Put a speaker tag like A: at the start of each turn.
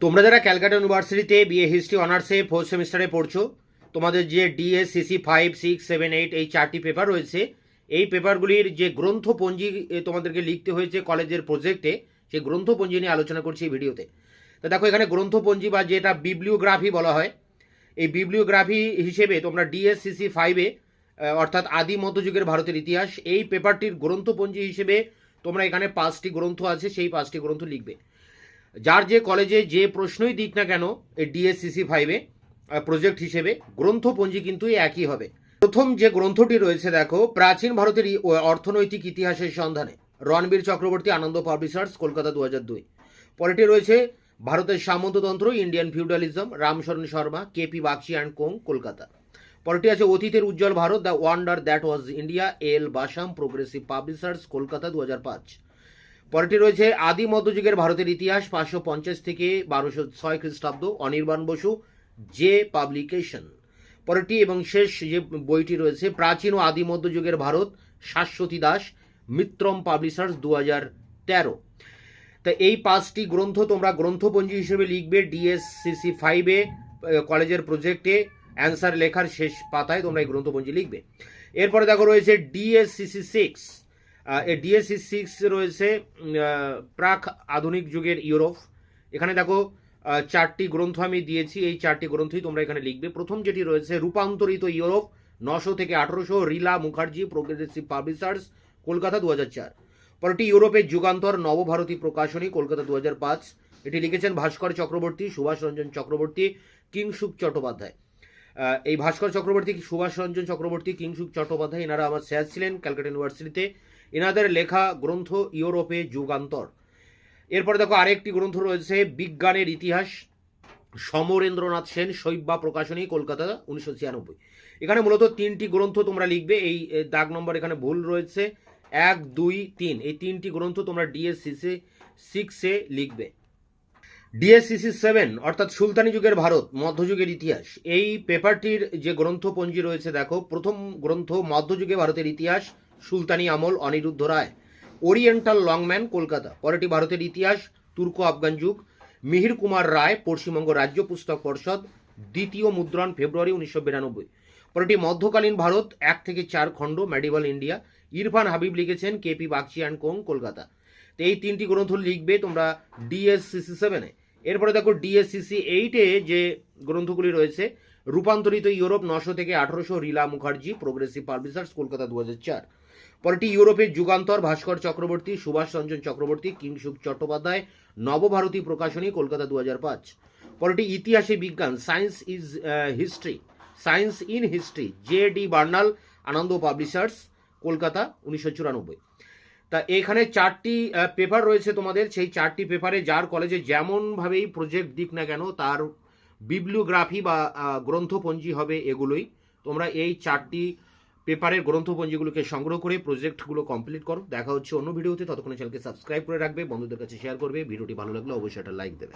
A: তোমরা যারা ক্যালকাটা ইউনিভার্সিটিতে বিএ হিস্ট্রি অনার্সে ফোর্থ সেমিস্টারে পড়ছো, তোমাদের যে ডিএসসিসি 5, 6, 7, 8 এই 4টি পেপার রয়েছে, এই পেপারগুলির যে গ্রন্থপঞ্জি তোমাদেরকে লিখতে হয়েছে কলেজের প্রজেক্টে, সেই গ্রন্থপঞ্জি নিয়ে আলোচনা করছি এই ভিডিওতে। তো দেখো, এখানে গ্রন্থপঞ্জি বা যেটা বিবলিওগ্রাফি বলা হয়, এই বিবলিওগ্রাফি হিসেবে তোমরা ডিএসসিসি 5-এ অর্থাৎ আদি মধ্যযুগের ভারতের ইতিহাস, এই পেপারটির গ্রন্থপঞ্জি হিসেবে তোমরা এখানে 5টি গ্রন্থ আছে, সেই 5টি গ্রন্থ লিখবে। যার যে কলেজে যে প্রশ্নই দিক না কেন এই ডিএসসিসি 5-এ প্রজেক্ট হিসেবে গ্রন্থপঞ্জি কিন্তু একই হবে। প্রথম যে গ্রন্থটি রয়েছে দেখো, প্রাচীন ভারতের অর্থনৈতিক ইতিহাসের সন্ধানে, রণবীর চক্রবর্তী, আনন্দ পাবলিশার্স, কলকাতা 2002। পরেরটি রয়েছে ভারতের সামন্ততন্ত্র, Indian feudalism, Ramsharan Sharma, KP Bagchi and co, Kolkata. পরেরটি আছে অতীতের উজ্জ্বল Bharat, the wonder that was India, L Basham, progressive publishers, Kolkata 2005। পরেরটি রয়েছে আদি মধ্যযুগের ভারতের ইতিহাস, 550 থেকে 1206 খ্রিস্টাব্দ, অনির্বাণ বসু, জে পাবলিকেশন। পরেরটি এবং শেষ যে বইটি রয়েছে, প্রাচীন ও আদি মধ্যযুগের ভারত, শাশ্বতী দাস, মিত্রম পাবলিশার্স, 2013। তা এই 5টি গ্রন্থ তোমরা গ্রন্থপঞ্জি হিসেবে লিখবে ডিএসসিসি 5-এ কলেজের প্রজেক্টে অ্যান্সার লেখার শেষ পাতায় তোমরা এই গ্রন্থপঞ্জি লিখবে। এরপরে দেখো রয়েছে ডিএসসিসি 6। এই ডিএসসিসি 6 রয়েছে প্রাক আধুনিক যুগের ইউরোপ। এখানে দেখো 4টি গ্রন্থ আমি দিয়েছি, এই 4টি গ্রন্থই তোমরা এখানে লিখবে। প্রথম যেটি রয়েছে রূপান্তরিত ইউরোপ, 900 থেকে 1800, রিলা মুখার্জি, প্রোগ্রেসিভ পাবলিশার্স, কলকাতা 2004। পরেরটি ইউরোপের যুগান্তর, নবভারতী প্রকাশনী, কলকাতা 2005। এটি লিখেছেন ভাস্কর চক্রবর্তী, সুভাষ রঞ্জন চক্রবর্তী, কিংসুক চট্টোপাধ্যায়। এই ভাস্কর চক্রবর্তী, সুভাষ রঞ্জন চক্রবর্তী, কিংসুক চট্টোপাধ্যায় এনারা আমার স্যার ছিলেন ক্যালকাটা ইউনিভার্সিটিতে। এনাদের লেখা গ্রন্থ ইউরোপে যুগান্তর। এরপরে দেখো আরেকটি গ্রন্থ রয়েছে বিজ্ঞানের ইতিহাস, সমরেন্দ্রনাথ সেন, শৈব্যা প্রকাশনী, কলকাতা 1996। এখানে মূলত 3টি গ্রন্থ তোমরা লিখবে। এই দাগ নম্বর এখানে ভুল রয়েছে, 1, 2, 3 এই 3টি গ্রন্থ তোমরা ডিএসসিসি 6-এ লিখবে। ডিএসসিসি 7 অর্থাৎ সুলতানি যুগের ভারত, মধ্যযুগের ইতিহাস, এই পেপারটির যে গ্রন্থপঞ্জি রয়েছে দেখো, প্রথম গ্রন্থ মধ্যযুগে ভারতের ইতিহাস, সুলতানি আমল, অনিরুদ্ধ রায়, ওরিয়েন্টাল লংম্যান, কলকাতা। পরেরটি ভারতের ইতিহাস, তুর্কো আফগান যুগ, মিহির কুমার রায়, পশ্চিমবঙ্গ রাজ্য পুস্তক পর্ষদ, দ্বিতীয় মুদ্রণ, ফেব্রুয়ারি 1992। পরেরটি মধ্যকালীন ভারত, 1 থেকে 4 খণ্ড, মেডিভাল ইন্ডিয়া, ইরফান হাবিব লিখেছেন, KP Bagchi and co, Kolkata. তো এই 3টি গ্রন্থ লিখবে তোমরা ডিএসসিসি 7-এ। এরপরে দেখো ডিএসসিসি 8-এ যে গ্রন্থগুলি রয়েছে, রূপান্তরিত ইউরোপ, 900 থেকে 1800, রিলা মুখার্জি, প্রোগ্রেসিভ পাবলিশার্স, কলকাতা 2004। পরেরটি ইউরোপের যুগান্তর, ভাস্কর চক্রবর্তী, সুভাষ রঞ্জন চক্রবর্তী, কিংসুক চট্টোপাধ্যায়, নবভারতী প্রকাশনী, কলকাতা 2005। পরেরটি ইতিহাসে বিজ্ঞান, science is history, science in history, J D Bernal, Ananda publishers, Kolkata 1994। তা এখানে 4টি পেপার রয়েছে তোমাদের। সেই 4টি পেপারে যার কলেজে যেমনভাবেই প্রজেক্ট দিক না কেন তার বিবলিওগ্রাফি বা গ্রন্থপঞ্জি হবে এগুলোই। তোমরা এই 4টি পেপারের গ্রন্থপঞ্জিগুলোকে সংগ্রহ করে প্রজেক্টগুলো কমপ্লিট করো। দেখা হচ্ছে অন্য ভিডিওতে, ততক্ষণে চ্যানেলকে সাবস্ক্রাইব করে রাখবে, বন্ধুদের কাছে শেয়ার করবে। ভিডিওটি ভালো লাগলে অবশ্যই একটা লাইক দেবে।